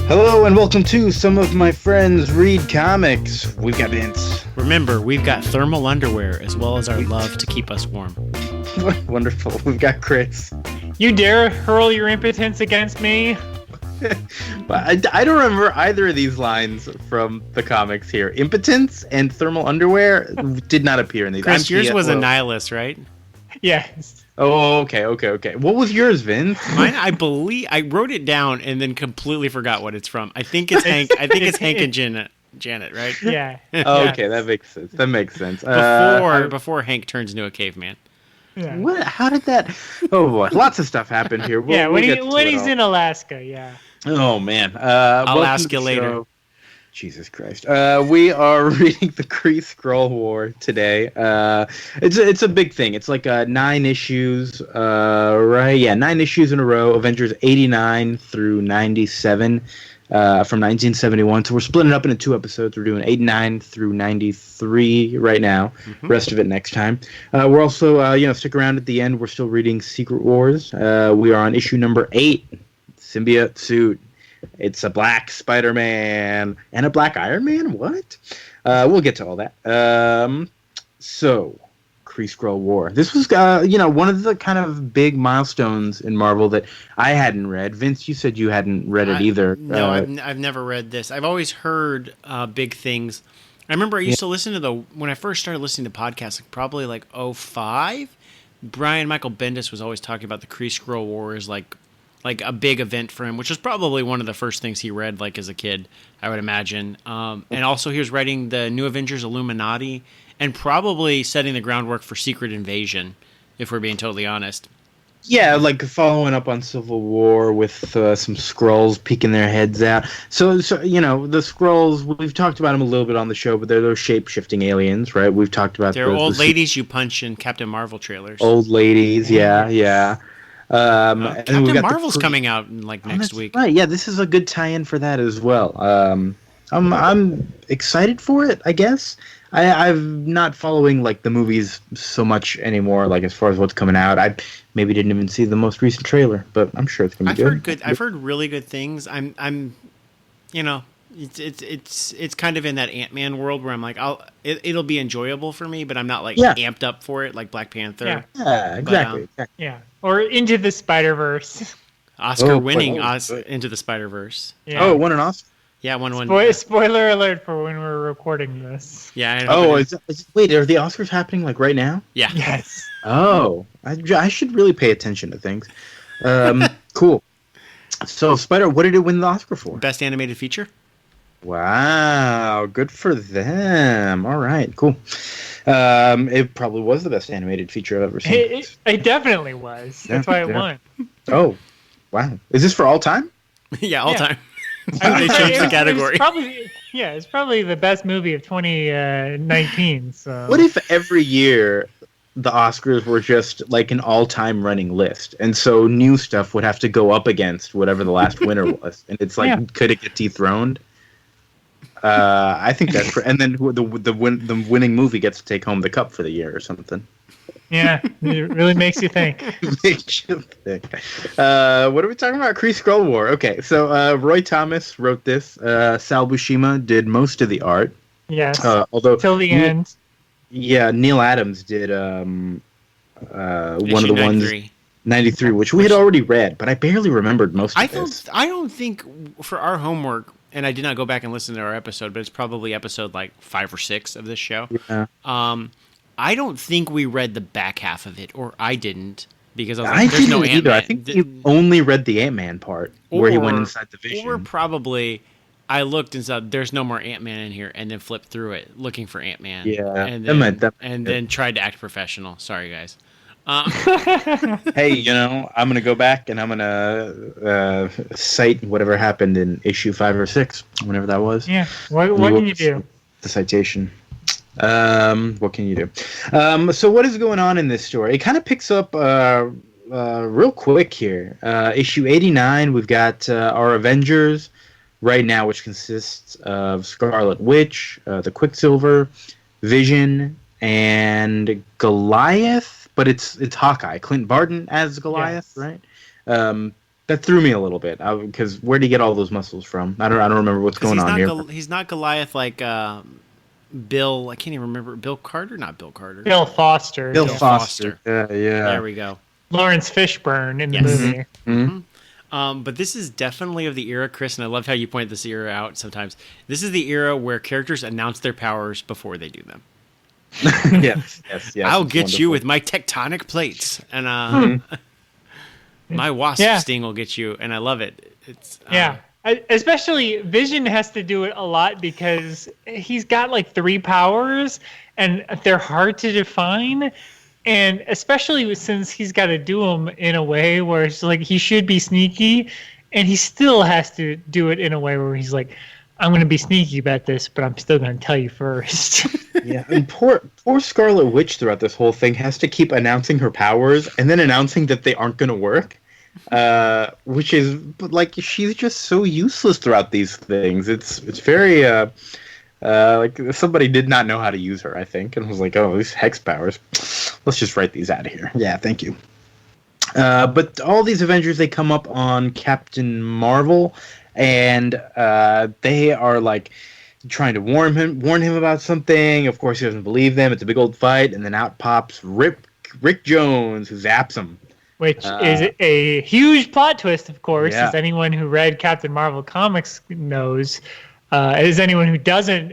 Hello and welcome to Some of My Friends Read Comics. We've got Vince. Remember, we've got thermal underwear as well as our love to keep us warm. Wonderful. We've got Chris. You dare hurl your impotence against me? I don't remember either of these lines from the comics here. Impotence and thermal underwear did not appear in these. Chris, yours was a nihilist, right? Yes. Oh, okay. What was yours, Vince? Mine, I believe, I wrote it down and then completely forgot what it's from. I think it's Hank. I think it's Hank and Janet, right? Yeah. Oh, okay, that makes sense. Before Hank turns into a caveman. Yeah. What? How did that? Oh boy, lots of stuff happened here. When he's in Alaska, yeah. Oh man. I'll ask you later. Show. Jesus Christ. We are reading the Kree-Skrull War today. It's a big thing. It's like 9 issues, right? Yeah, 9 issues in a row. Avengers 89 through 97 from 1971. So we're splitting it up into 2 episodes. We're doing 89 through 93 right now. Mm-hmm. Rest of it next time. We're also, stick around at the end. We're still reading Secret Wars. We are on issue number 8, Symbiote Suit. It's a black Spider-Man and a black Iron Man? What? We'll get to all that. So, Kree-Skrull War. This was, one of the kind of big milestones in Marvel that I hadn't read. Vince, you said you hadn't read it either. No, I've never read this. I've always heard big things. I remember I used to listen to when I first started listening to podcasts, probably like 2005, Brian Michael Bendis was always talking about the Kree-Skrull War as like a big event for him, which was probably one of the first things he read like as a kid, I would imagine. And also he was writing the New Avengers Illuminati and probably setting the groundwork for Secret Invasion, if we're being totally honest. Yeah, like following up on Civil War with some Skrulls peeking their heads out. So the Skrulls, we've talked about them a little bit on the show, but they're those shape-shifting aliens, right? We've talked about they're old ladies you punch in Captain Marvel trailers. Old ladies, yeah. Captain Marvel's coming out in next week. Right, yeah, this is a good tie-in for that as well. I'm excited for it, I guess. I'm not following the movies so much anymore, as far as what's coming out. I maybe didn't even see the most recent trailer, but I'm sure it's gonna be good. I've heard really good things. It's kind of in that Ant-Man world where I'm like, it'll be enjoyable for me, but I'm not amped up for it like Black Panther. Yeah, exactly. Yeah, or Into the Spider-Verse. Oscar-winning Into the Spider-Verse. Yeah. Oh, it won an Oscar? Yeah, one. Spoiler alert for when we're recording this. Yeah. I know wait, are the Oscars happening right now? Yeah. Yes. Oh, I should really pay attention to things. Cool. So, what did it win the Oscar for? Best animated feature. Wow, good for them. All right, cool. It probably was the best animated feature I've ever seen. It definitely was. That's why it won. Oh, wow. Is this for all time? Yeah, all time. They changed the category. It's probably the best movie of 2019. So. What if every year the Oscars were just an all-time running list, and so new stuff would have to go up against whatever the last winner was, and it's could it get dethroned? I think that's and then the winning movie gets to take home the cup for the year or something. Yeah, it really makes you think. Makes you think. What are we talking about? Kree-Skrull War. Okay, so Roy Thomas wrote this. Sal Buscema did most of the art. Yes. Although till the end. Yeah, Neil Adams did one of the 93. ones 93, which we had already read, but I barely remembered most of this. I don't think for our homework, and I did not go back and listen to our episode, but it's probably episode 5 or 6 of this show. Yeah. I don't think we read the back half of it, or I didn't, because I was like, there's no Ant-Man. Either. I think you only read the Ant-Man part, where he went inside the Vision. Or probably I looked and said, there's no more Ant-Man in here, and then flipped through it, looking for Ant-Man. Yeah, and then tried to act professional. Sorry, guys. Hey, I'm going to go back, and I'm going to cite whatever happened in issue 5 or 6, whenever that was. Yeah, what can you do? The citation. What can you do? So what is going on in this story? It kind of picks up real quick here. Issue 89, we've got our Avengers right now, which consists of Scarlet Witch, the Quicksilver, Vision, and Goliath, but it's Hawkeye. Clint Barton as Goliath, yes. Right? That threw me a little bit because where did he get all those muscles from? I don't remember what's going on here. He's not Goliath like Bill. I can't even remember. Bill Carter, not Bill Carter. Bill Foster. Bill Foster. Yeah. There we go. Lawrence Fishburne in the movie. Mm-hmm. But this is definitely of the era, Chris, and I love how you point this era out sometimes. This is the era where characters announce their powers before they do them. yes. I'll get you with my tectonic plates, and my wasp sting will get you, and I love it. It's especially Vision has to do it a lot because he's got like 3 powers, and they're hard to define. And especially since he's got to do them in a way where it's like he should be sneaky, and he still has to do it in a way where he's like, I'm going to be sneaky about this, but I'm still going to tell you first. Yeah, and poor Scarlet Witch throughout this whole thing has to keep announcing her powers and then announcing that they aren't going to work, which is like she's just so useless throughout these things. It's very like somebody did not know how to use her, I think, and was like, oh, these hex powers. Let's just write these out of here. Yeah, thank you. But all these Avengers, they come up on Captain Marvel, and they are like trying to warn him about something. Of course, he doesn't believe them. It's a big old fight, and then out pops Rick Jones, who zaps him. Which is a huge plot twist, of course, Yeah. as anyone who read Captain Marvel comics knows. As anyone who doesn't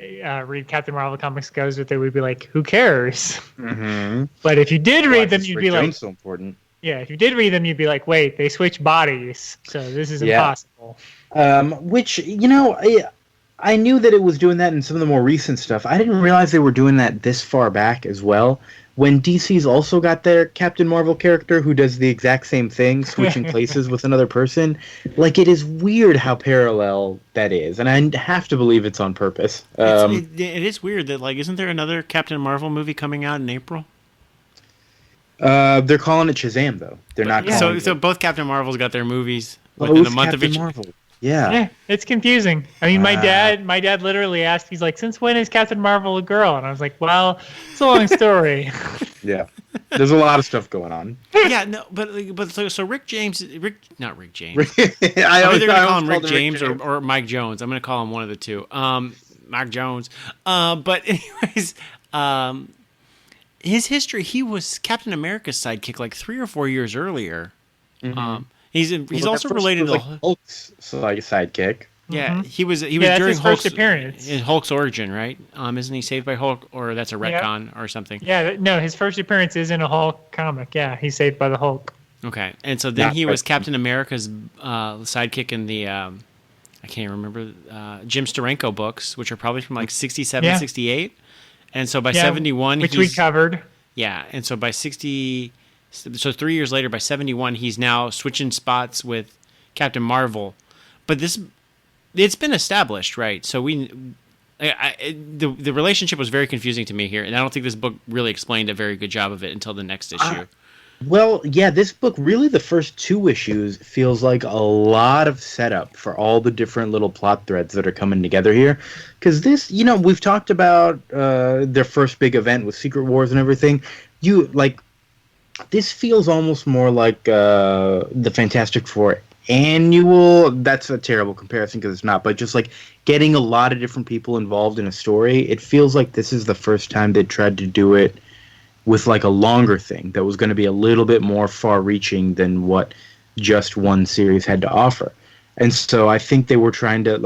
read Captain Marvel comics goes with it, would be like, who cares? Mm-hmm. But if you did read them, you'd be like, so important. yeah, if you did read them, you'd be like, wait, they switch bodies, so this is impossible. Which, I knew that it was doing that in some of the more recent stuff. I didn't realize they were doing that this far back as well. When DC's also got their Captain Marvel character who does the exact same thing, switching places with another person, like, it is weird how parallel that is, and I have to believe it's on purpose. It is weird that, like, isn't there another Captain Marvel movie coming out in April? They're calling it Shazam, though. They're not calling So both Captain Marvels got their movies Both within a month of Captain each. Marvel. Yeah. It's confusing. I mean, my dad literally asked, he's like, since when is Captain Marvel a girl? And I was like, well, it's a long story. Yeah. There's a lot of stuff going on. Yeah, no, but so Rick James, not Rick James. I I'm either gonna call always him Rick called James or Mike Jones. I'm gonna call him one of the two. Mike Jones. But anyways, his history, he was Captain America's sidekick like 3 or 4 years earlier. Mm-hmm. He's also related to like Hulk's sidekick. Yeah, he was that's during his Hulk's first appearance. In Hulk's origin, right? Isn't he saved by Hulk, or that's a retcon or something? Yeah, no, his first appearance is in a Hulk comic. Yeah, he's saved by the Hulk. Okay, and so then he was Captain America's sidekick in the I can't even remember Jim Steranko books, which are probably from like 67, 68. And so by 71, which we covered. Yeah, and so by 60, so 3 years later, by 71, he's now switching spots with Captain Marvel. But it's been established, right? So the relationship was very confusing to me here, and I don't think this book really explained a very good job of it until the next issue. Well, yeah, this book, really the first 2 issues feels like a lot of setup for all the different little plot threads that are coming together here. Because this, we've talked about their first big event with Secret Wars and everything. This feels almost more like the Fantastic Four annual. That's a terrible comparison because it's not, but just like getting a lot of different people involved in a story. It feels like this is the first time they tried to do it with like a longer thing that was going to be a little bit more far-reaching than what just one series had to offer. And so I think they were trying to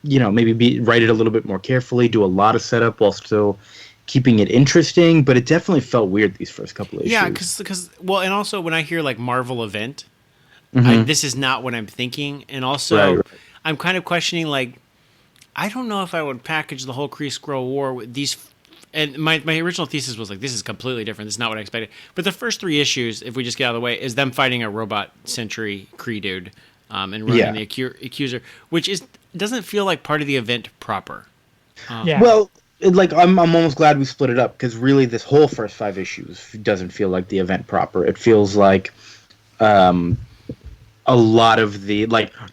maybe write it a little bit more carefully, do a lot of setup while still keeping it interesting. But it definitely felt weird these first couple of issues. Yeah, because and also when I hear like Marvel event, this is not what I'm thinking. And also, right. I'm kind of questioning, like, I don't know if I would package the whole Kree-Skrull War with these. And my original thesis was like, this is completely different. This is not what I expected. But the first 3 issues, if we just get out of the way, is them fighting a robot Sentry Kree dude and running the Accuser, which doesn't feel like part of the event proper. Well, I'm almost glad we split it up because really this whole first 5 issues doesn't feel like the event proper. It feels like a lot of the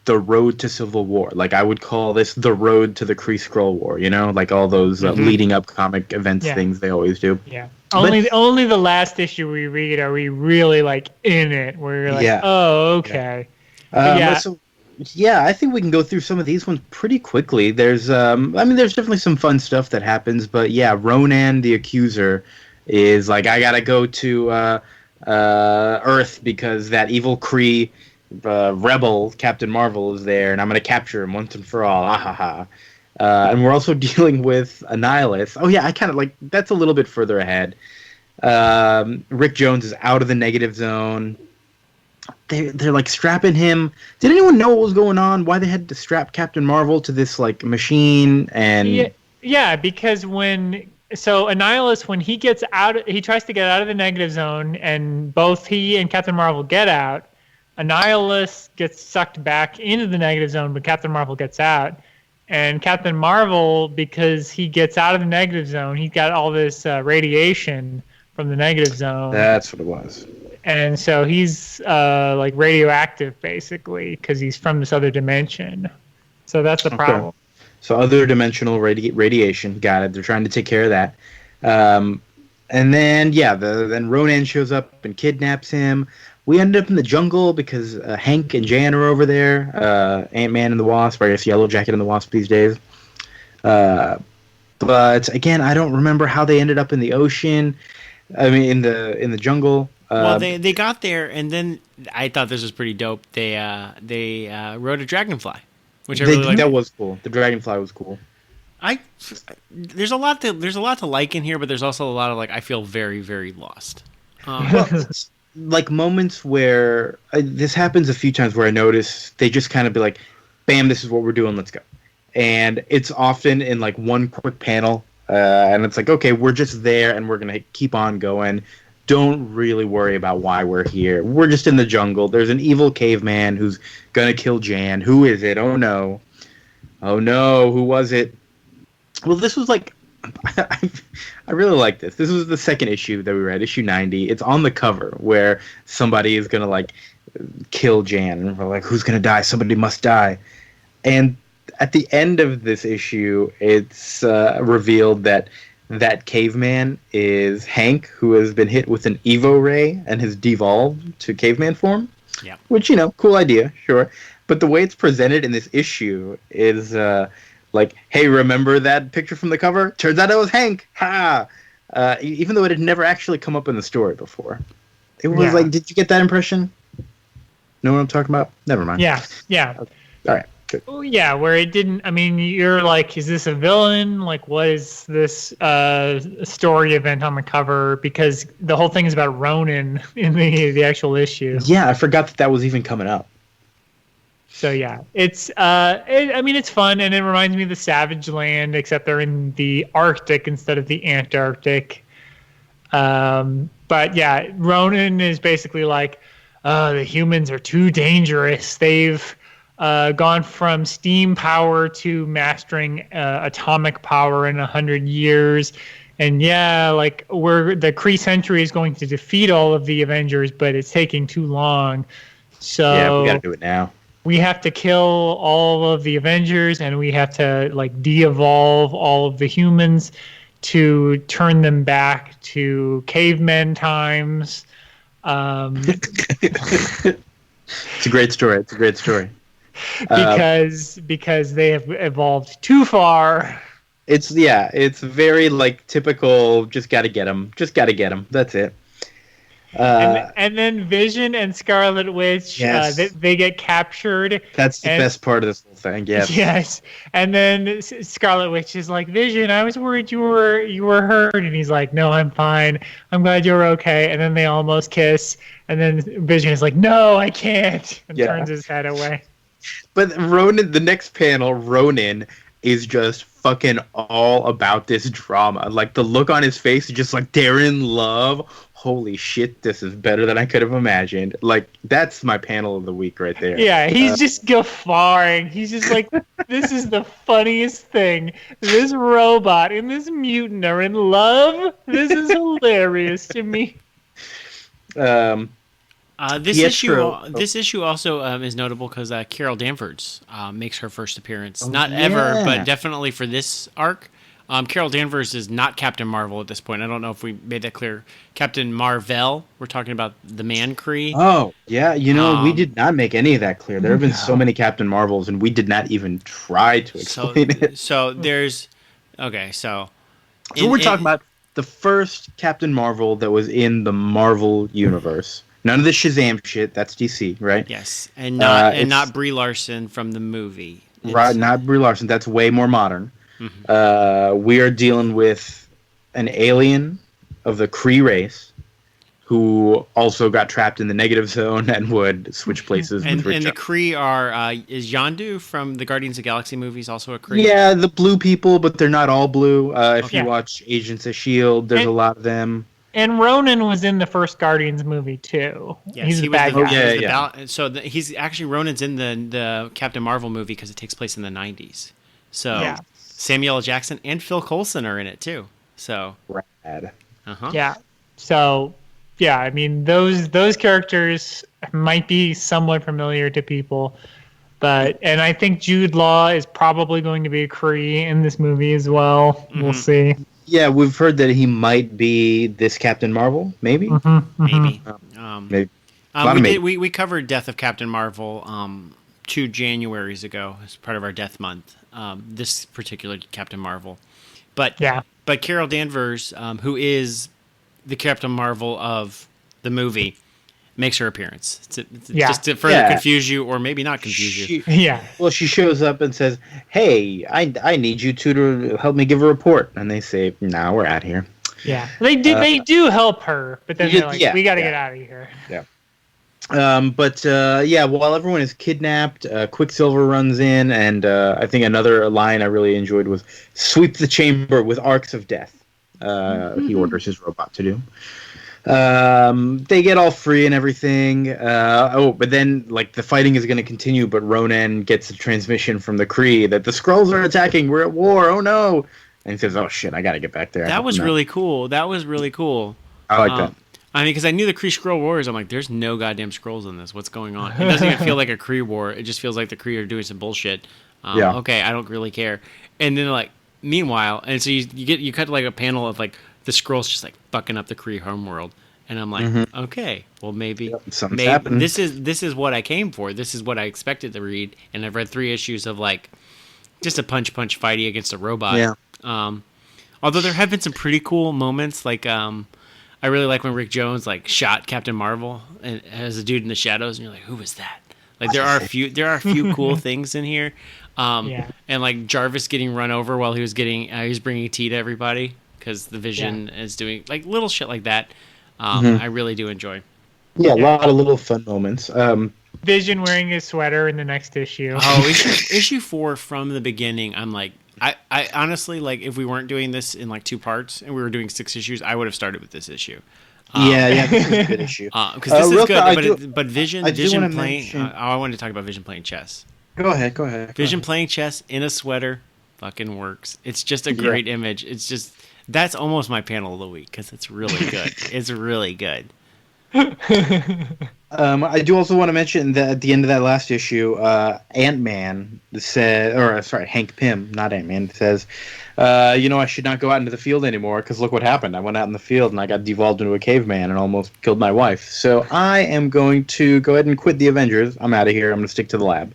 road to Civil War. Like, I would call this the road to the Kree-Skrull War, like all those leading up comic events things they always do. Yeah. Only the last issue we read are we really like in it. Where you're like, oh, okay. Yeah. So, yeah, I think we can go through some of these ones pretty quickly. There's definitely some fun stuff that happens, but yeah, Ronan the Accuser is like, I gotta go to Earth because that evil Kree rebel Captain Marvel is there, and I'm gonna capture him once and for all. Ah ha ha. And we're also dealing with Annihilus. Oh yeah, I kind of like that's a little bit further ahead. Rick Jones is out of the negative zone. They're like strapping him. Did anyone know what was going on? Why they had to strap Captain Marvel to this like machine? And Yeah, because Annihilus, when he gets out, he tries to get out of the negative zone, and both he and Captain Marvel get out. Annihilus gets sucked back into the negative zone, but Captain Marvel gets out. And Captain Marvel, because he gets out of the negative zone, he got all this radiation from the negative zone. That's what it was. And so he's like radioactive, basically, because he's from this other dimension. So that's the problem. So other dimensional radiation. Got it. They're trying to take care of that. And then, then Ronan shows up and kidnaps him. We ended up in the jungle because Hank and Jan are over there. Ant-Man and the Wasp, or I guess Yellow Jacket and the Wasp these days. But again, I don't remember how they ended up in the ocean. I mean, in the jungle. Well, they got there, and then I thought this was pretty dope. They rode a dragonfly, which I really liked. That was cool. The dragonfly was cool. There's a lot to like in here, but there's also a lot of like I feel very, very lost. Like moments where this happens a few times where I notice they just kind of be like, "Bam, this is what we're doing. Let's go," and it's often in like one quick panel, and it's like, "Okay, we're just there, and we're gonna keep on going. Don't really worry about why we're here. We're just in the jungle. There's an evil caveman who's gonna kill Jan. Who is it? Oh no, who was it?" Well, this was like, I really like this. This was the second issue that we read, issue 90. It's on the cover where somebody is gonna like kill Jan, and we're like, who's gonna die? Somebody must die. And at the end of this issue, it's revealed that caveman is Hank, who has been hit with an Evo ray and has devolved to caveman form. Yeah. Which, cool idea, sure. But the way it's presented in this issue is like, hey, remember that picture from the cover? Turns out it was Hank. Ha! Even though it had never actually come up in the story before. It was like, did you get that impression? Know what I'm talking about? Never mind. Yeah. Okay. All right. Good. Oh, yeah, where it didn't. I mean, you're like, is this a villain? Like, what is this story event on the cover? Because the whole thing is about Ronan in the actual issue. Yeah, I forgot that was even coming up. So yeah, it's it's fun, and it reminds me of the Savage Land, except they're in the Arctic instead of the Antarctic. But yeah, Ronan is basically like, the humans are too dangerous. They've gone from steam power to mastering atomic power in 100 years. And yeah, like the Kree Century is going to defeat all of the Avengers, but it's taking too long. So yeah, we gotta do it now. We have to kill all of the Avengers, and we have to like de-evolve all of the humans to turn them back to cavemen times. It's a great story. Because they have evolved too far. It's very like typical. Just gotta get them. That's it. And then Vision and Scarlet Witch, yes. they get captured. That's the best part of this whole thing. Yes. Yes. And then Scarlet Witch is like, Vision, I was worried you were hurt, and he's like, no, I'm fine. I'm glad you're okay. And then they almost kiss, and then Vision is like, no, I can't, and turns his head away. But Ronan, the next panel, Ronan is just fucking all about this drama. Like the look on his face is just like they're in love. Holy shit, this is better than I could have imagined. Like, that's my panel of the week right there. Yeah, he's just guffawing. He's just like, this is the funniest thing. This robot and this mutant are in love. This is hilarious to me. This issue also is notable because Carol Danvers makes her first appearance. Not ever, but definitely for this arc. Carol Danvers is not Captain Marvel at this point. I don't know if we made that clear. Captain Marvel. We're talking about the Man Kree. Oh, yeah. We did not make any of that clear. There have been so many Captain Marvels, and we did not even try to explain it. So there's... Okay, so... So we're talking about the first Captain Marvel that was in the Marvel universe. None of the Shazam shit. That's DC, right? Yes, and not Brie Larson from the movie. Right, not Brie Larson. That's way more modern. We are dealing with an alien of the Kree race who also got trapped in the negative zone and would switch places. And the Kree are is Yondu from the Guardians of the Galaxy movies also a Kree? Yeah, the blue people, but they're not all blue. If you watch Agents of S.H.I.E.L.D., there's a lot of them. And Ronan was in the first Guardians movie too. Yes, he's the bad guy. He's actually Ronan's in the Captain Marvel movie because it takes place in the 90s. So Samuel L. Jackson and Phil Coulson are in it too. So rad. Yeah. So I mean those characters might be somewhat familiar to people, and I think Jude Law is probably going to be a Kree in this movie as well. We'll see. Yeah, we've heard that he might be this Captain Marvel, maybe. Maybe. Maybe. We covered Death of Captain Marvel 2 Januaries ago as part of our Death Month. This particular Captain Marvel, but Carol Danvers, who is the Captain Marvel of the movie, makes her appearance. Just to further confuse you, or maybe not confuse you. Well, she shows up and says, "Hey, I need you two to help me give a report." And they say, "Nah, we're out here." Yeah, they do help her, but then they're like, "We got to get out of here." Yeah. While everyone is kidnapped, Quicksilver runs in, and I think another line I really enjoyed was "Sweep the chamber with arcs of death." He orders his robot to do. They get all free and everything. But then the fighting is going to continue. But Ronan gets a transmission from the Kree that the Skrulls are attacking. We're at war. Oh no! And he says, "Oh shit, I got to get back there." That was really cool. I like that. I mean, because I knew the Kree-Skrull Wars. I'm like, there's no goddamn Skrulls in this. What's going on? It doesn't even feel like a Kree war. It just feels like the Kree are doing some bullshit. Okay, I don't really care. And then meanwhile, and so you cut a panel of the Skrulls just fucking up the Kree homeworld. And I'm like, okay, well maybe happening. this is what I came for. This is what I expected to read. And I've read 3 issues of just a punch fighty against a robot. Yeah. Although there have been some pretty cool moments, I really like when Rick Jones shot Captain Marvel and as a dude in the shadows, and you're like, who was that? There are a few cool things in here. And Jarvis getting run over while he was bringing tea to everybody because the Vision is doing little shit like that. I really do enjoy. Yeah, a lot of little fun moments. Vision wearing his sweater in the next issue. Oh, issue 4 from the beginning. I'm like, I honestly if we weren't doing this in 2 parts and we were doing 6 issues, I would have started with this issue. This is a good issue. Because this is good, but Vision playing. I wanted to talk about Vision playing chess. Go ahead. Vision playing chess in a sweater, fucking works. It's just a great image. It's just that's almost my panel of the week because it's really good. It's really good. I do also want to mention that at the end of that last issue, Ant-Man Hank Pym, not Ant-Man, says, I should not go out into the field anymore because look what happened. I went out in the field and I got devolved into a caveman and almost killed my wife. So I am going to go ahead and quit the Avengers. I'm out of here. I'm going to stick to the lab.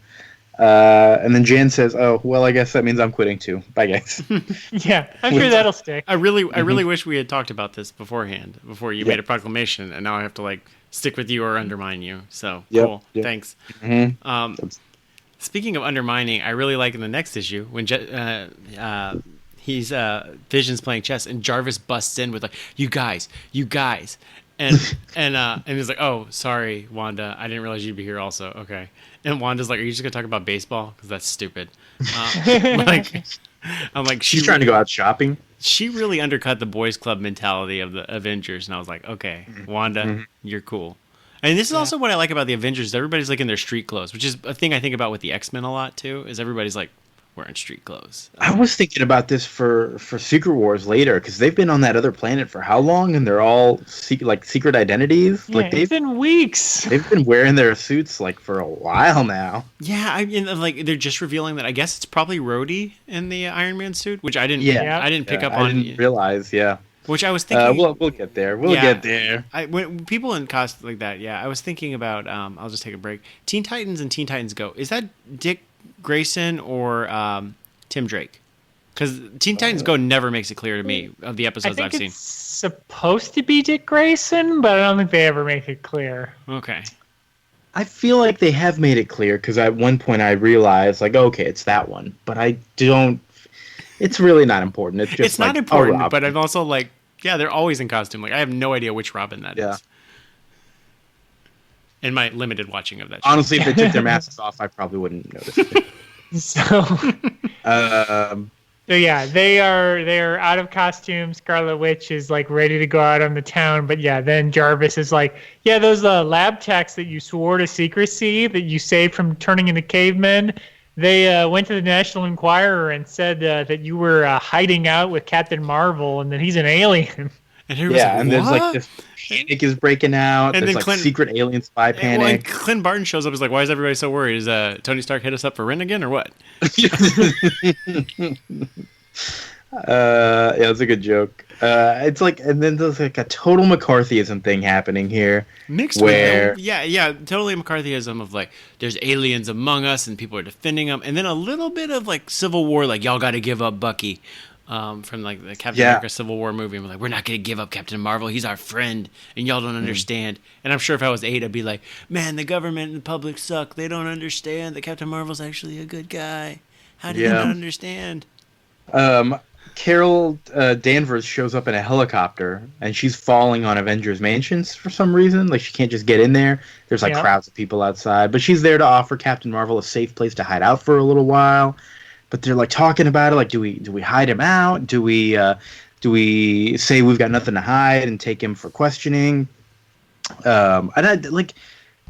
And then Jan says, "Oh, well, I guess that means I'm quitting too. Bye, guys." Yeah, I'm sure that'll stick. I really wish we had talked about this beforehand, before you made a proclamation, and now I have to stick with you or undermine you. So cool. Yep. Thanks. Mm-hmm. Speaking of undermining, I really like in the next issue when he's Vision's playing chess and Jarvis busts in with you guys. And he's like, "Oh, sorry, Wanda. I didn't realize you'd be here also." Okay. And Wanda's like, "Are you just gonna talk about baseball? Because that's stupid." I'm like, she's trying to go out shopping. She really undercut the boys' club mentality of the Avengers, and I was like, "Okay, Wanda, you're cool." And this is also what I like about the Avengers. Everybody's in their street clothes, which is a thing I think about with the X-Men a lot too. Is everybody's wearing street clothes. I was thinking about this for Secret Wars later because they've been on that other planet for how long, and they're all secret identities. Yeah, it's been weeks. They've been wearing their suits like for a while now. Yeah, I mean, like they're just revealing that. I guess it's probably Rhodey in the Iron Man suit, which I didn't. Yeah. I didn't pick up I on. didn't realize. Yeah. Which I was thinking. We'll get there. We'll get there. When people in costumes like that, I was thinking about. I'll just take a break. Teen Titans and Teen Titans Go. Is that Dick Grayson or Tim Drake? Because Teen Titans Go never makes it clear to me of the episodes I've seen. It's supposed to be Dick Grayson, but I don't think they ever make it clear. Okay. I feel like they have made it clear because at one point I realized, like, okay, it's that one, but I don't. It's really not important. It's just not important, but I'm also like, yeah, they're always in costume. Like, I have no idea which Robin that is. In my limited watching of that show. Honestly, if they took their masks off, I probably wouldn't notice it. So yeah, they're out of costume. Scarlet Witch is like ready to go out on the town, but yeah, then Jarvis is like, yeah, those lab techs that you swore to secrecy that you saved from turning into cavemen. They went to the National Enquirer and said that you were hiding out with Captain Marvel and that he's an alien. And there's like this panic is breaking out. And there's then like secret alien spy panic. Well, Clint Barton shows up. He's like, "Why is everybody so worried? Is Tony Stark hit us up for rent again, or what?" It's a good joke. It's like, and then there's like a total McCarthyism thing happening here. Mixed with totally McCarthyism of like, there's aliens among us and people are defending them, and then a little bit of like Civil War, like y'all got to give up Bucky. From like the Captain America Civil War movie, and we're like, we're not gonna give up Captain Marvel. He's our friend, and y'all don't understand. And I'm sure if I was 8, I'd be like, man, the government and the public suck. They don't understand that Captain Marvel's actually a good guy. How do they not understand? Carol Danvers shows up in a helicopter, and she's falling on Avengers Mansions for some reason. Like, she can't just get in there. There's like crowds of people outside, but she's there to offer Captain Marvel a safe place to hide out for a little while. But they're like talking about it, like, do we hide him out? Do we say we've got nothing to hide and take him for questioning?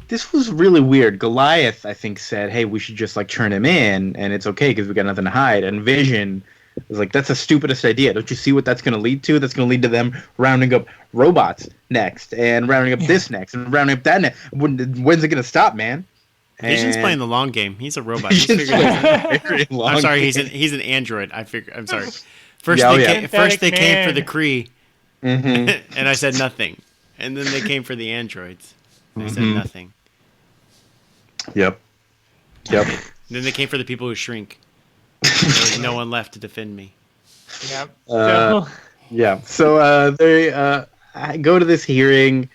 This was really weird. Goliath, I think, said, "Hey, we should just like turn him in, and it's okay because we got nothing to hide." And Vision was like, "That's the stupidest idea. Don't you see what that's going to lead to? That's going to lead to them rounding up robots next, and rounding up this next, and rounding up that next. When's it going to stop, man?" Vision's playing the long game. He's a robot. I'm sorry, he's an android. I'm sorry. First they came for the Kree, and I said nothing. And then they came for the androids. And I said nothing. Yep. And then they came for the people who shrink. There was no one left to defend me. Yep. So they go to this hearing.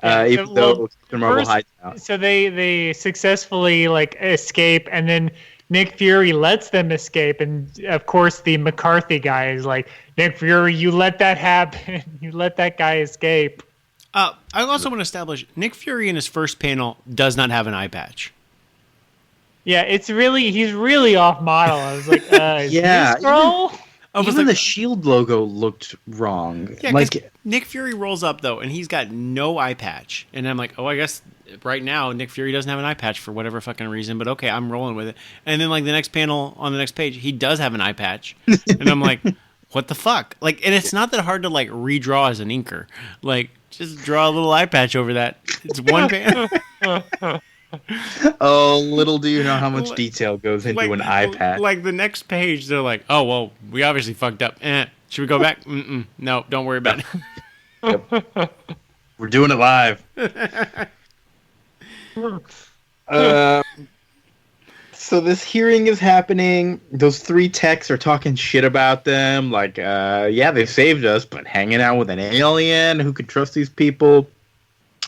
Even though Captain Marvel hides out. So they successfully like escape, and then Nick Fury lets them escape, and of course the McCarthy guy is like, Nick Fury, you let that happen. You let that guy escape. I also want to establish Nick Fury in his first panel does not have an eye patch. Yeah, he's really off model. I was like, Kree-Skrull? Even the Shield logo looked wrong. Yeah, like Nick Fury rolls up though, and he's got no eye patch, and I'm like, oh, I guess right now Nick Fury doesn't have an eye patch for whatever fucking reason, but okay, I'm rolling with it. And then like the next panel on the next page, he does have an eye patch, and I'm like, what the fuck? Like, and it's not that hard to like redraw as an inker. Like, just draw a little eye patch over that. It's one panel. Oh, little do you know how much detail goes into an eye patch. Like the next page, they're like, "Oh well, we obviously fucked up. Should we go back? No, don't worry about it." Yep. We're doing it live. So this hearing is happening. Those 3 techs are talking shit about them. Like, they saved us, but hanging out with an alien. Who could trust these people?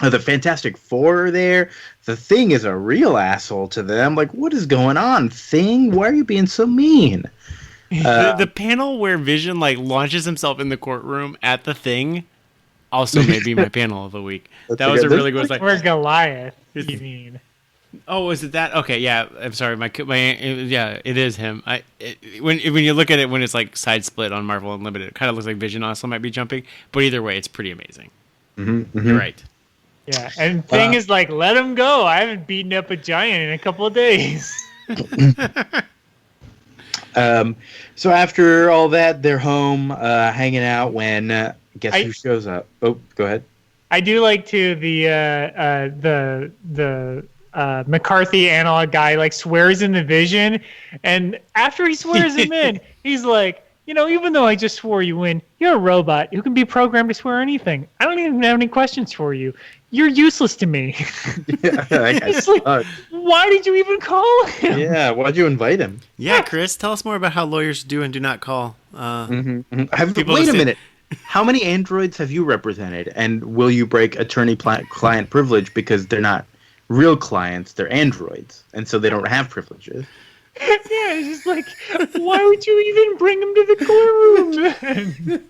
The Fantastic Four are there. The Thing is a real asshole to them. Like, what is going on, Thing? Why are you being so mean? The panel where Vision like launches himself in the courtroom at the Thing also may be my panel of the week. That was a really good. Like, where's Goliath? You mean? Oh, is it that? Okay, yeah. I'm sorry. It is him. When you look at it when it's like side split on Marvel Unlimited, it kind of looks like Vision also might be jumping. But either way, it's pretty amazing. You're right. Yeah, and Thing is like, let him go. I haven't beaten up a giant in a couple of days. So after all that, they're home, hanging out when guess who shows up? Oh, go ahead. I do like to the McCarthy analog guy like swears in the Vision, and after he swears him in, he's like, even though I just swore you in, you're a robot who can be programmed to swear anything. I don't even have any questions for you. You're useless to me. It's like, why did you even call him? Yeah, why'd you invite him? Yeah, Chris, tell us more about how lawyers do and do not call. Wait a minute. How many androids have you represented, and will you break attorney-client privilege because they're not real clients, they're androids, and so they don't have privileges? Yeah, it's just like, why would you even bring him to the courtroom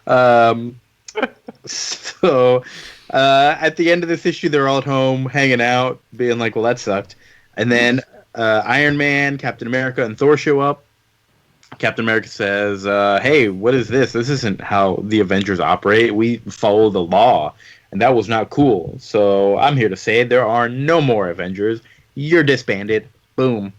then? So, at the end of this issue, they're all at home, hanging out, being like, well, that sucked. And then Iron Man, Captain America, and Thor show up. Captain America says, hey, what is this? This isn't how the Avengers operate. We follow the law, and that was not cool. So I'm here to say there are no more Avengers. You're disbanded. Boom.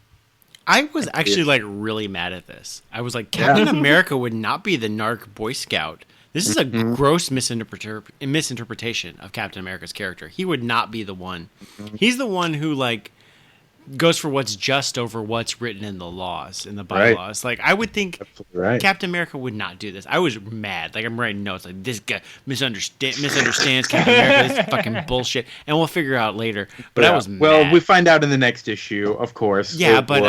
I was actually like really mad at this. I was like, Captain America would not be the narc Boy Scout. This is a gross misinterpretation of Captain America's character. He would not be the one. He's the one who like goes for what's just over what's written in the laws, in the bylaws. Like, I would think Captain America would not do this. I was mad. Like, I'm writing notes like, this guy misunderstands Captain America. This fucking bullshit. And we'll figure out later. But I was mad. Well, we find out in the next issue, of course. Yeah, but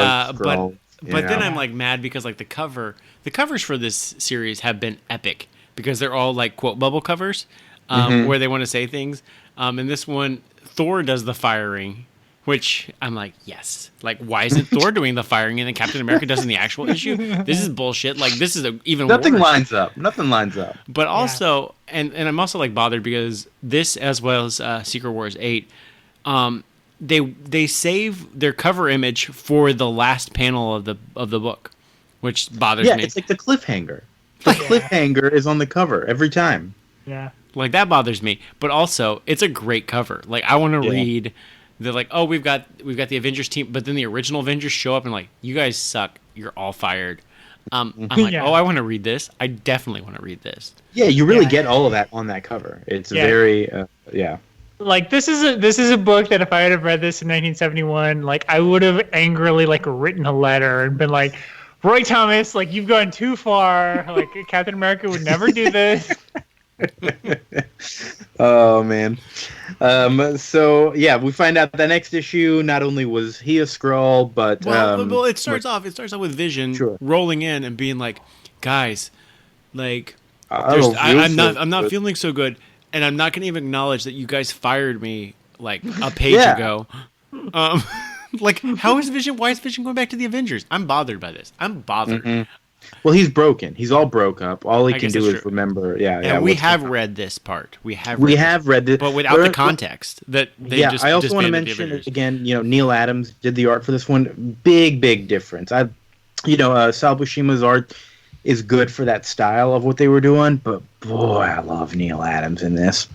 then I'm like mad because like the covers for this series have been epic because they're all like quote bubble covers where they want to say things. And this one, Thor does the firing. Which I'm like, yes. Like, why isn't Thor doing the firing and then Captain America does in the actual issue? This is bullshit. Like, this is even worse. Nothing lines up. But also, and I'm also like bothered because this, as well as Secret Wars 8, they save their cover image for the last panel of the book, which bothers me. Yeah, it's like the cliffhanger. The cliffhanger is on the cover every time. Yeah. Like, that bothers me. But also, it's a great cover. Like, I want to read. They're like, oh, we've got the Avengers team, but then the original Avengers show up and like, you guys suck. You're all fired. I'm like, oh, I want to read this. I definitely want to read this. Yeah, you really get all of that on that cover. It's very, Like, this is a book that if I had have read this in 1971, like I would have angrily like written a letter and been like, Roy Thomas, like you've gone too far. Like Captain America would never do this. Oh man. So yeah, we find out the next issue not only was he a Skrull, but well, it starts off with Vision rolling in and being like, guys, like I'm not feeling so good, and I'm not going to even acknowledge that you guys fired me like a page ago. Like, how is Vision? Why is Vision going back to the Avengers? I'm bothered by this. I'm bothered. Well, he's broken. He's all broke up. All he can do is remember. And we have read this part. We have read this, but without the context that they just. I also want to mention again. Neil Adams did the art for this one. Big difference. Sal Buscema's art is good for that style of what they were doing, but boy, I love Neil Adams in this.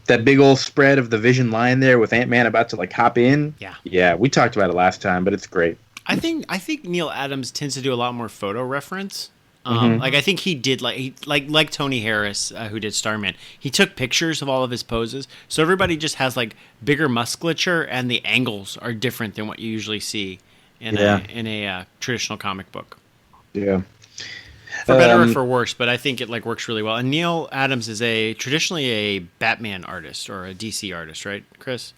That big old spread of the Vision line there with Ant-Man about to like hop in. Yeah, we talked about it last time, but it's great. I think Neil Adams tends to do a lot more photo reference. Like I think he did like Tony Harris who did Starman. He took pictures of all of his poses, so everybody just has like bigger musculature and the angles are different than what you usually see in a traditional comic book. Yeah, for better or for worse, but I think it like works really well. And Neil Adams is traditionally a Batman artist or a DC artist, right, Chris?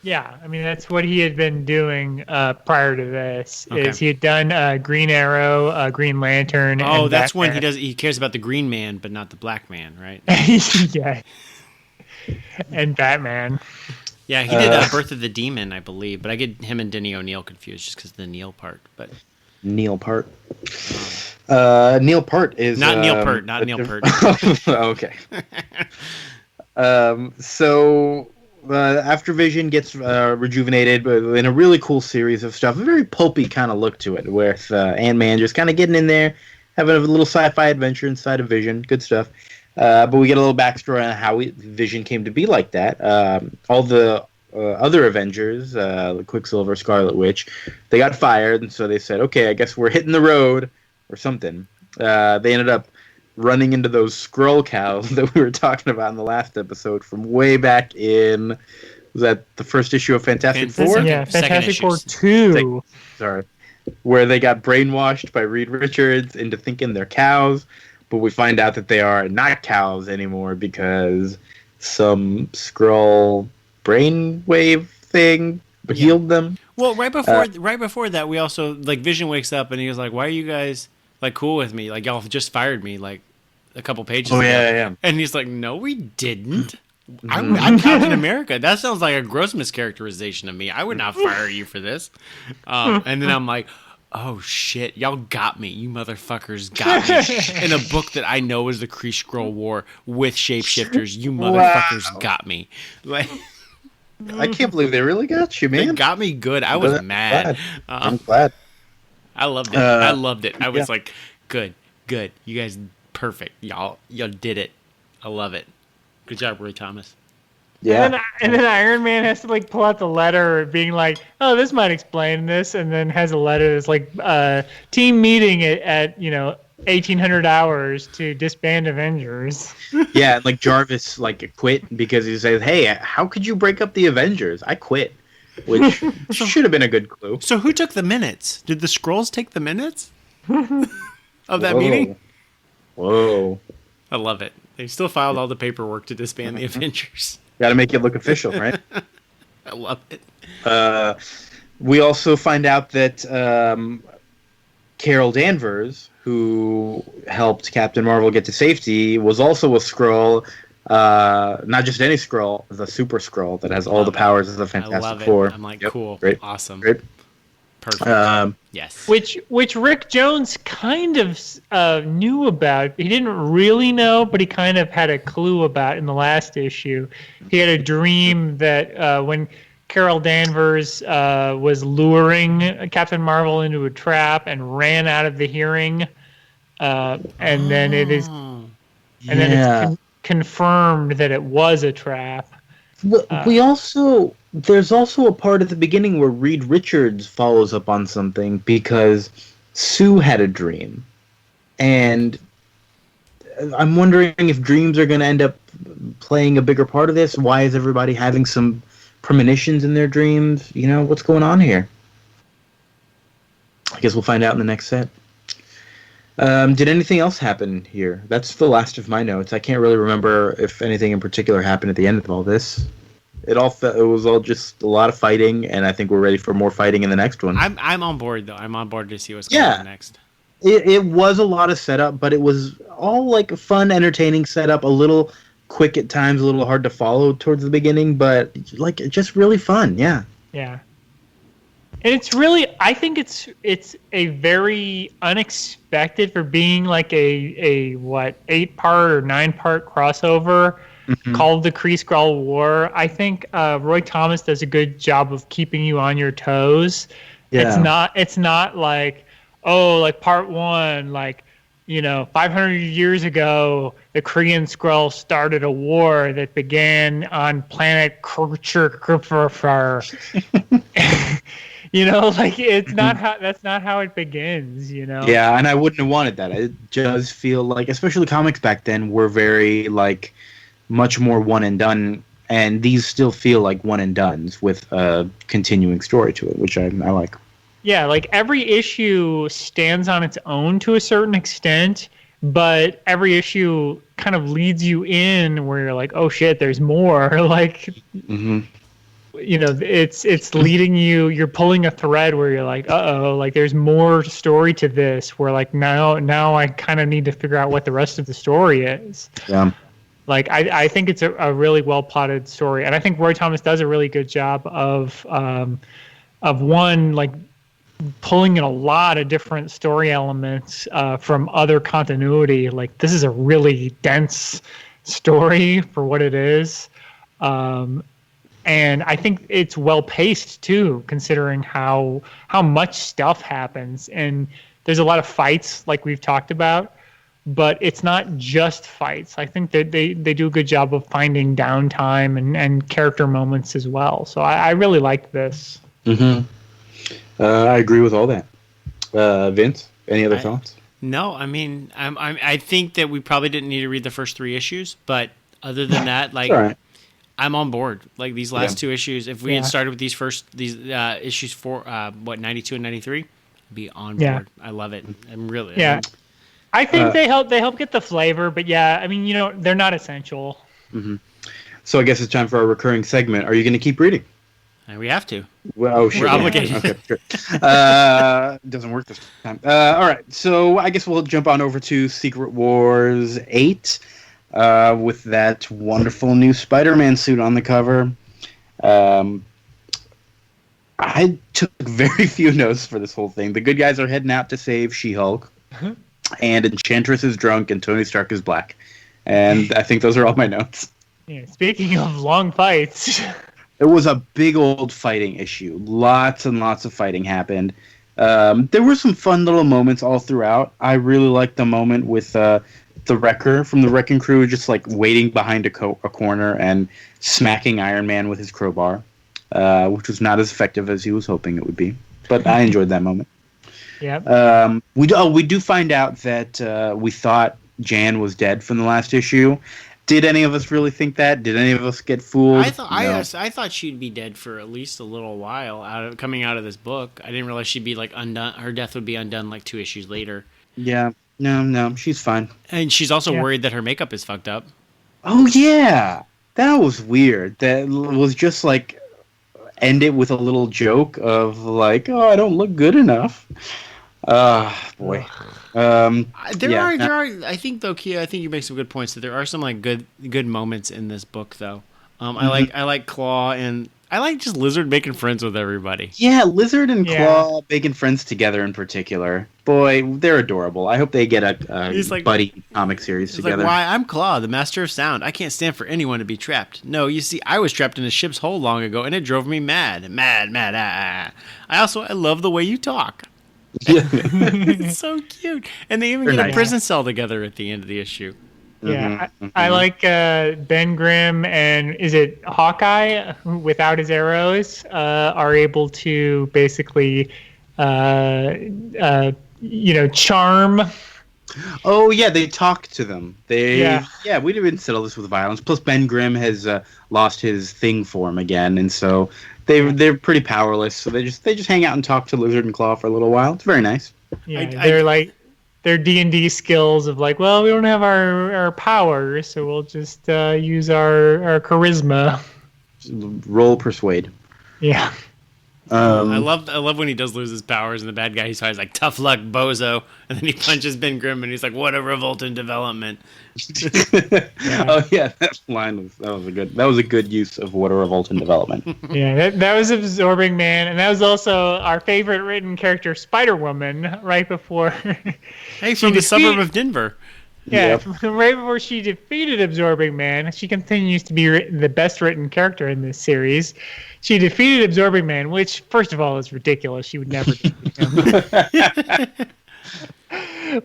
Yeah, I mean that's what he had been doing prior to this. Is he had done Green Arrow, Green Lantern? Oh, that's Batman. When he cares about the Green Man, but not the Black Man, right? Yeah, and Batman. Yeah, he did Birth of the Demon, I believe, but I get him and Denny O'Neil confused just because of the Neil part. But Neil part. Neil part is not Neil Peart, not Neil Peart. Okay. So. After Vision gets rejuvenated, but in a really cool series of stuff, a very pulpy kind of look to it, with Ant-Man just kind of getting in there, having a little sci-fi adventure inside of Vision. Good stuff. But we get a little backstory on how Vision came to be like that. All the other Avengers, Quicksilver, Scarlet Witch, they got fired, and so they said, okay, I guess we're hitting the road or something. They ended up running into those Skrull cows that we were talking about in the last episode from way back in, was that the first issue of Fantastic Four? Yeah, Fantastic Four issues. 2. Sorry. Where they got brainwashed by Reed Richards into thinking they're cows, but we find out that they are not cows anymore because some Skrull brainwave thing healed them. Well, right before that, we also like Vision wakes up and he was like, "Why are you guys like cool with me? Like y'all just fired me like a couple pages ago." Yeah. And he's like, "No, we didn't. I'm Captain America. That sounds like a gross mischaracterization of me. I would not fire you for this." And then I'm like, "Oh shit, y'all got me. You motherfuckers got me." In a book that I know is the Kree-Skrull War with shapeshifters, you motherfuckers got me. Like, I can't believe they really got you, man. they got me good. I was mad. I'm glad. I loved it. I was like, good. You guys, perfect. Y'all did it. I love it. Good job, Roy Thomas. Yeah. And then Iron Man has to like pull out the letter being like, oh, this might explain this, and then has a letter that's like team meeting at 1800 hours to disband Avengers. Yeah, and like Jarvis like quit because he says, "Hey, how could you break up the Avengers? I quit." Which should have been a good clue. So who took the minutes? Did the Skrulls take the minutes of that meeting? Whoa. I love it. They still filed all the paperwork to disband the Avengers. Got to make it look official, right? I love it. We also find out that Carol Danvers, who helped Captain Marvel get to safety, was also a Skrull. Not just any Skrull, the Super Skrull that has all the powers of the Fantastic Four. I'm like, cool, great, awesome, great. Perfect. Yes. Which Rick Jones kind of knew about. He didn't really know, but he kind of had a clue about in the last issue. He had a dream that when Carol Danvers was luring Captain Marvel into a trap and ran out of the hearing, and then it's confirmed that it was a trap. There's also a part at the beginning where Reed Richards follows up on something because Sue had a dream. And I'm wondering if dreams are going to end up playing a bigger part of this. Why is everybody having some premonitions in their dreams? What's going on here? I guess we'll find out in the next set. Did anything else happen here? That's the last of my notes. I can't really remember if anything in particular happened at the end of all this. It was all just a lot of fighting, and I think we're ready for more fighting in the next one. I'm on board though. I'm on board to see what's going on next. It was a lot of setup, but it was all like a fun, entertaining setup. A little quick at times, a little hard to follow towards the beginning, but like just really fun. Yeah. Yeah. And it's really, I think it's a very unexpected for being like a 8-part or 9-part crossover called the Kree-Skrull War. I think Roy Thomas does a good job of keeping you on your toes. Yeah. It's not like, like part 1, like 500 years ago, the Kree and Skrull started a war that began on planet Krupfer. It's not how. That's not how it begins. Yeah, and I wouldn't have wanted that. It does feel like, especially comics back then, were very like much more one and done, and these still feel like one and dones with a continuing story to it, which I like. Yeah, like every issue stands on its own to a certain extent, but every issue kind of leads you in where you're like, oh shit, there's more. Like. Mm-hmm. It's leading you. You're pulling a thread where you're like, like there's more story to this. Where like now I kind of need to figure out what the rest of the story is. Yeah. Like I think it's a really well plotted story, and I think Roy Thomas does a really good job of one like pulling in a lot of different story elements from other continuity. Like this is a really dense story for what it is. And I think it's well paced too, considering how much stuff happens. And there's a lot of fights, like we've talked about. but it's not just fights. I think that they do a good job of finding downtime and character moments as well. So I really like this. Mm-hmm. I agree with all that. Vince, any other thoughts? No, I mean, I think that we probably didn't need to read the first 3 issues, but other than that, like, All right. I'm on board. Like these last 2 issues, if we had started with these issues 92 and 93, I'd be on board. I love it. I'm really I think they help get the flavor, but I mean, they're not essential. Mm-hmm. So I guess it's time for our recurring segment. Are you going to keep reading? And we have to. Well, We're obligated. Okay, sure. Doesn't work this time. All right, so I guess we'll jump on over to Secret Wars 8 with that wonderful new Spider-Man suit on the cover. I took very few notes for this whole thing. The good guys are heading out to save She-Hulk, and Enchantress is drunk, and Tony Stark is black. And I think those are all my notes. Yeah, speaking of long fights... It was a big old fighting issue. Lots and lots of fighting happened. There were some fun little moments all throughout. I really liked the moment with the Wrecker from the Wrecking Crew just like waiting behind a corner and smacking Iron Man with his crowbar, which was not as effective as he was hoping it would be. But I enjoyed that moment. Yeah. We do find out that we thought Jan was dead from the last issue. Did any of us really think that? Did any of us get fooled? I thought she'd be dead for at least a little while coming out of this book. I didn't realize she'd be like undone. Her death would be undone like 2 issues later. Yeah. No, she's fine. And she's also worried that her makeup is fucked up. Oh yeah, that was weird. That was just like end it with a little joke of like, oh, I don't look good enough. Boy. There are. I think though, Kia. I think you make some good points. That there are some like good moments in this book though. I like Claw and I like just Lizard making friends with everybody. Yeah, Lizard and Claw making friends together in particular. Boy, they're adorable. I hope they get a buddy comic series together. Like, why? I'm Claw, the master of sound. I can't stand for anyone to be trapped. No, you see, I was trapped in a ship's hold long ago, and it drove me mad. I love the way you talk. Yeah. It's so cute. And they even get a prison cell together at the end of the issue. Yeah, I like Ben Grimm and is it Hawkeye, who, without his arrows, are able to basically, charm. Oh yeah, they talk to them. We didn't settle this with violence. Plus, Ben Grimm has lost his thing form again, and so they're pretty powerless. So they just hang out and talk to Lizard and Claw for a little while. It's very nice. Yeah, they're like their D&D skills of like, well, we don't have our powers, so we'll just use our charisma. Roll persuade. Yeah. I love when he does lose his powers and the bad guy, he's always like, tough luck, bozo. And then he punches Ben Grimm and he's like, what a revolt in development. Oh yeah, that line was a good use of what a revolt in development. Yeah, that was Absorbing Man, and that was also our favorite written character, Spider-Woman, right before. Hey, from the suburb of Denver. Yeah, right before she defeated Absorbing Man, she continues to be the best written character in this series. She defeated Absorbing Man, which, first of all, is ridiculous. She would never defeat him.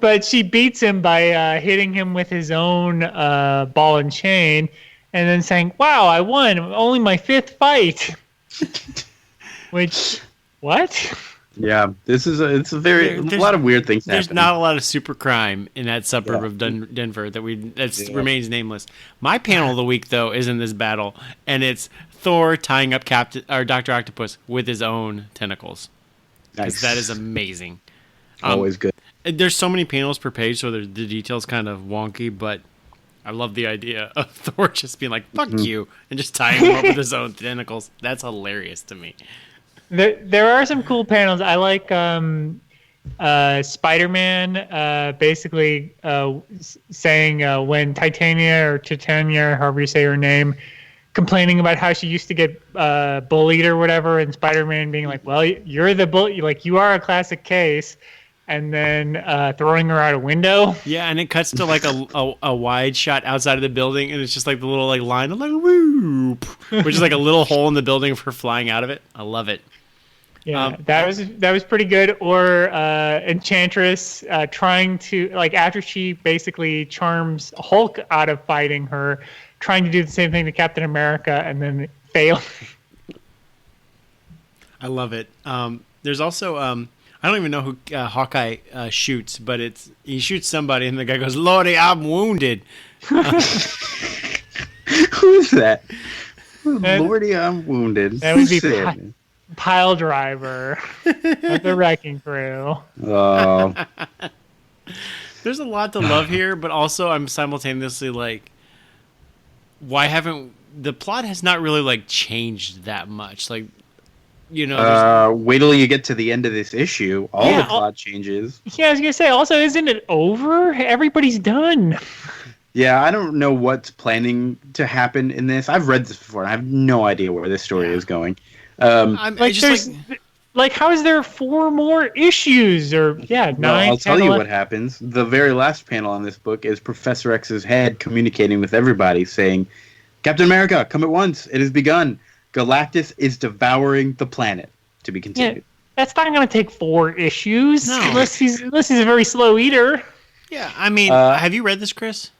But she beats him by hitting him with his own ball and chain, and then saying, "Wow, I won! Only my 5th fight." Which, what? Yeah, it's a lot of weird things. There's happening. not a lot of super crime in that suburb of Denver that remains nameless. My panel of the week though is in this battle, and it's Thor tying up Dr. Octopus with his own tentacles. Nice. That is amazing. Always good. There's so many panels per page, so the detail's kind of wonky, but I love the idea of Thor just being like, fuck you, and just tying him up with his own tentacles. That's hilarious to me. There are some cool panels. I like Spider-Man basically saying when Titania, however you say her name, complaining about how she used to get bullied or whatever, and Spider-Man being like, well, you're the bully, like you are a classic case, and then throwing her out a window. Yeah, and it cuts to like a wide shot outside of the building, and it's just like the little like line of like whoop, which is like a little hole in the building of her flying out of it. I love it. Yeah, that was pretty good. Or Enchantress trying to, like, after she basically charms Hulk out of fighting her, trying to do the same thing to Captain America and then fail. I love it. There's also I don't even know who Hawkeye shoots, but he shoots somebody and the guy goes, "Lordy, I'm wounded." Who's that? Lordy, I'm wounded. That would be Pile Driver of the Wrecking Crew. Oh. There's a lot to love here, but also I'm simultaneously like, why haven't the plot has not really like changed that much? Like, you know, wait till you get to the end of this issue. All the plot changes. Yeah, I was gonna say. Also, isn't it over? Everybody's done. Yeah, I don't know what's planning to happen in this. I've read this before, and I have no idea where this story is going. Like, how is there 4 more issues or 9? Well, I'll tell you what happens. The very last panel on this book is Professor X's head communicating with everybody, saying, "Captain America, come at once. It has begun. Galactus is devouring the planet." To be continued. Yeah, that's not going to take 4 issues no. unless he's a very slow eater. Yeah, I mean, have you read this, Chris?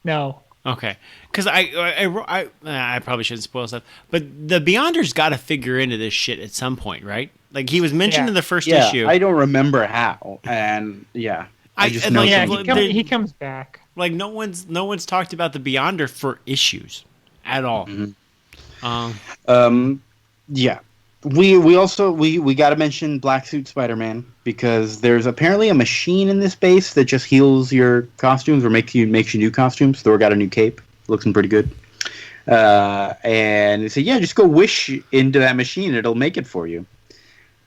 No. Okay, because I probably shouldn't spoil stuff, but the Beyonders got to figure into this shit at some point, right? Like he was mentioned in the first issue. I don't remember how, and I just know. He comes back. Like no one's talked about the Beyonder for issues at all. Mm-hmm. We also got to mention Black Suit Spider-Man because there's apparently a machine in this base that just heals your costumes or makes you new costumes. Thor got a new cape, looking pretty good. And they say, just go wish into that machine, it'll make it for you.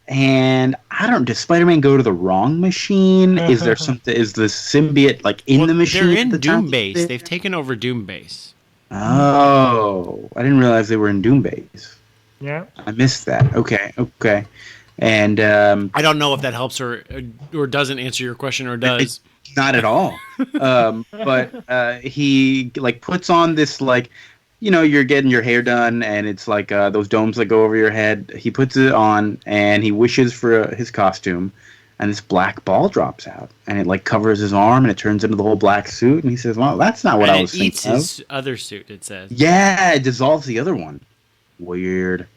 And I don't. Does Spider-Man go to the wrong machine? Is there something? Is the symbiote like in the machine? They're in Doom Base. They've taken over Doom Base. Oh, I didn't realize they were in Doom Base. Yeah, I missed that. Okay, and I don't know if that helps or doesn't answer your question or does. Not at all. But he like puts on this like, you're getting your hair done and it's like those domes that go over your head. He puts it on and he wishes for his costume, and this black ball drops out and it like covers his arm and it turns into the whole black suit. And he says, "Well, that's not what I was thinking of." It eats his other suit. It says. Yeah, it dissolves the other one. Weird.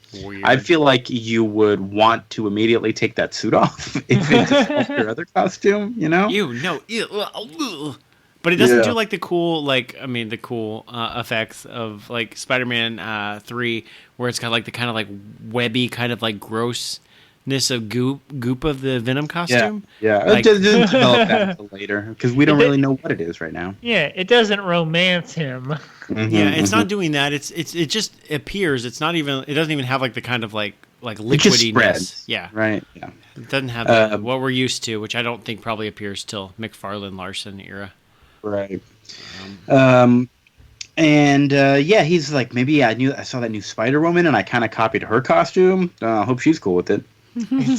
I feel like you would want to immediately take that suit off if it dissolved your other costume, Ew, no. Ew, but it doesn't do like the cool, effects of like Spider-Man 3, where it's got like the kind of like webby kind of like grossness of goop of the Venom costume. Yeah. It doesn't develop that until later because we don't really know what it is right now. Yeah, it doesn't romance him. It's not doing that. It just appears. It doesn't even have like the kind of like liquidiness. Yeah. Right. Yeah. It doesn't have what we're used to, which I don't think probably appears till McFarlane Larson era. Right. He's like, maybe I saw that new Spider-Woman and I kind of copied her costume. I hope she's cool with it. And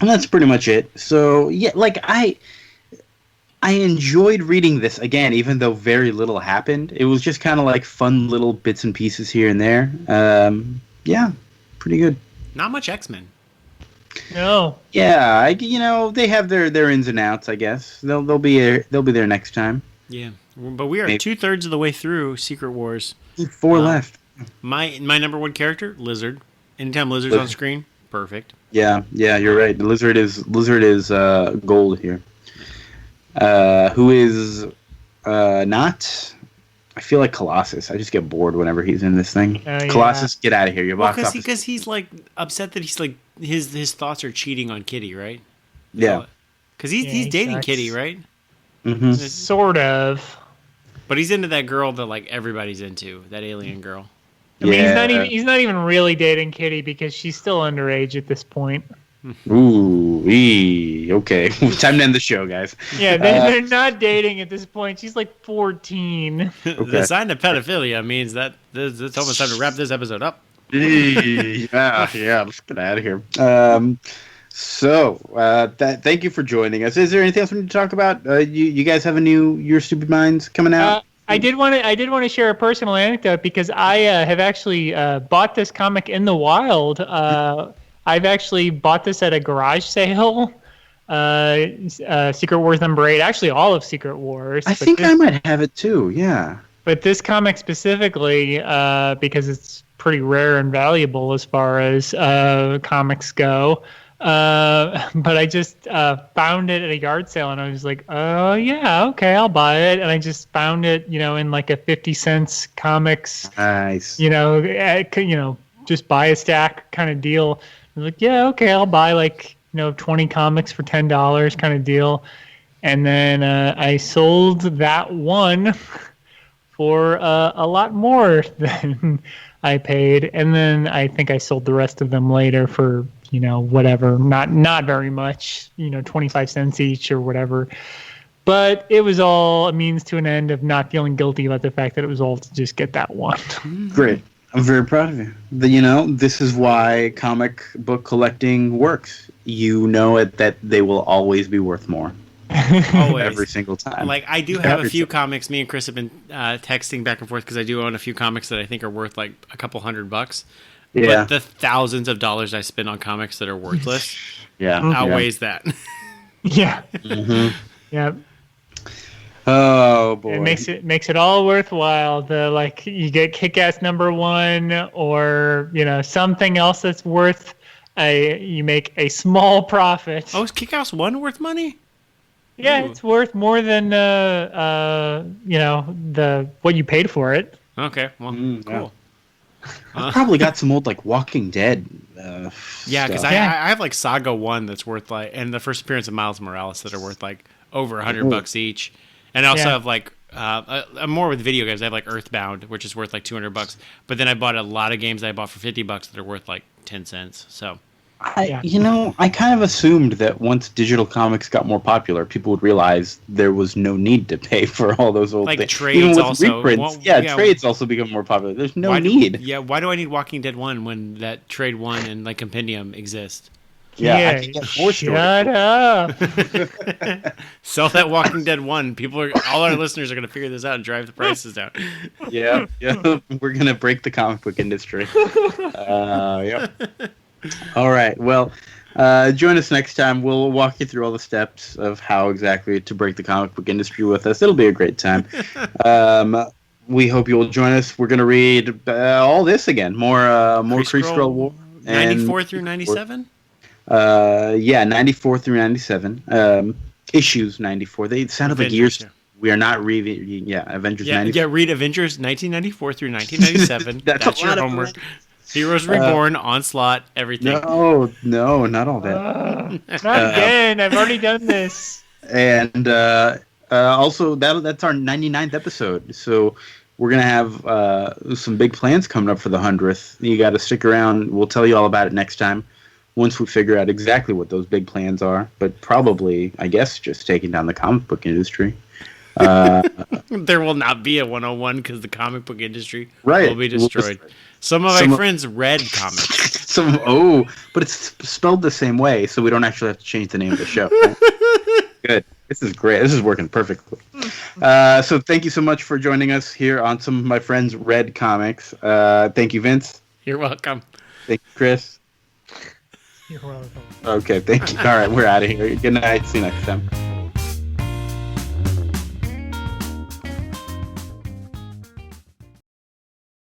that's pretty much it. So I enjoyed reading this again, even though very little happened. It was just kind of like fun little bits and pieces here and there. Pretty good. Not much X-Men. No. Yeah, they have their ins and outs. I guess they'll be there next time. Yeah, but we are 2/3 of the way through Secret Wars. 4 left. My number 1 character, Lizard. Anytime Lizard's on screen, perfect. Yeah, you're right. The Lizard is gold here. Who is not? I feel like Colossus. I just get bored whenever he's in this thing. Colossus, get out of here! Your box office. Because he's like upset that he's like his thoughts are cheating on Kitty, right? Yeah. Because he's dating Kitty, right? Mm-hmm. Sort of. But he's into that girl that like everybody's into, that alien girl. I mean, he's not even really dating Kitty because she's still underage at this point. Ooh, okay. Time to end the show, guys. Yeah, they're not dating at this point. She's like 14. Okay. The sign of pedophilia means that it's almost time to wrap this episode up. Yeah, let's get out of here. Thank you for joining us. Is there anything else we need to talk about? You guys have a new Your Stupid Minds coming out? I did want to share a personal anecdote because I have actually bought this comic in the wild. I've actually bought this at a garage sale. Secret Wars #8, actually all of Secret Wars. I think I might have it too. Yeah. But this comic specifically, because it's pretty rare and valuable as far as comics go. But I just found it at a yard sale, and I was like, "Oh yeah, okay, I'll buy it." And I just found it, in like a 50 cents comics, Nice. Just buy a stack kind of deal. I was like, "Yeah, okay, I'll buy 20 comics for $10 kind of deal." And then I sold that one for a lot more than I paid, and then I think I sold the rest of them later for whatever, not very much, 25 cents each or whatever. But it was all a means to an end of not feeling guilty about the fact that it was all to just get that one. Great. I'm very proud of you. This is why comic book collecting works. That they will always be worth more. Always. Every single time. Like, I do have a few comics. Me and Chris have been texting back and forth because I do own a few comics that I think are worth like a couple $100. Yeah. But the thousands of dollars I spend on comics that are worthless outweighs that. Yeah. Mm-hmm. Yeah. Oh boy. It makes it all worthwhile. You get Kick-Ass #1 or something else that's worth you make a small profit. Oh, is Kick-Ass 1 worth money? Yeah, Ooh. it's worth more than what you paid for it. Okay, well, cool. I've probably got some old Walking Dead. Yeah, because I have Saga 1 that's worth and the first appearance of Miles Morales that are worth over $100 each, and I also have I'm more with video games. I have Earthbound, which is worth $200, but then I bought a lot of games that I bought for $50 that are worth 10 cents. So. I kind of assumed that once digital comics got more popular, people would realize there was no need to pay for all those old things. Trades even with also. reprints, trades also become more popular. There's no need. Why do I need Walking Dead 1 when that Trade 1 and Compendium exist? Yeah, I can get more shut up. Sell that Walking Dead 1. All our listeners are going to figure this out and drive the prices down. Yeah. We're going to break the comic book industry. Yep. All right. Well, join us next time. We'll walk you through all the steps of how exactly to break the comic book industry with us. It'll be a great time. We hope you will join us. We're going to read all this again. More Kree-Skrull War. 94 through 97? 94 through 97. Issues 94. They sounded Avengers, like years. yeah. We are not reading. Avengers 94. Yeah, read Avengers 1994 through 1997. That's your homework. Heroes Reborn, Onslaught, everything. No, not all that. Not again. I've already done this. And also, that's our 99th episode. So we're going to have some big plans coming up for the 100th. You got to stick around. We'll tell you all about it next time once we figure out exactly what those big plans are. But probably, I guess, just taking down the comic book industry. There will not be a 101 because the comic book industry will be destroyed. Some of my friends read comics. But it's spelled the same way, so we don't actually have to change the name of the show. Right? Good. This is great. This is working perfectly. So thank you so much for joining us here on some of my friends' read comics. Thank you, Vince. You're welcome. Thank you, Chris. You're welcome. Okay, thank you. All right, we're out of here. Good night. See you next time.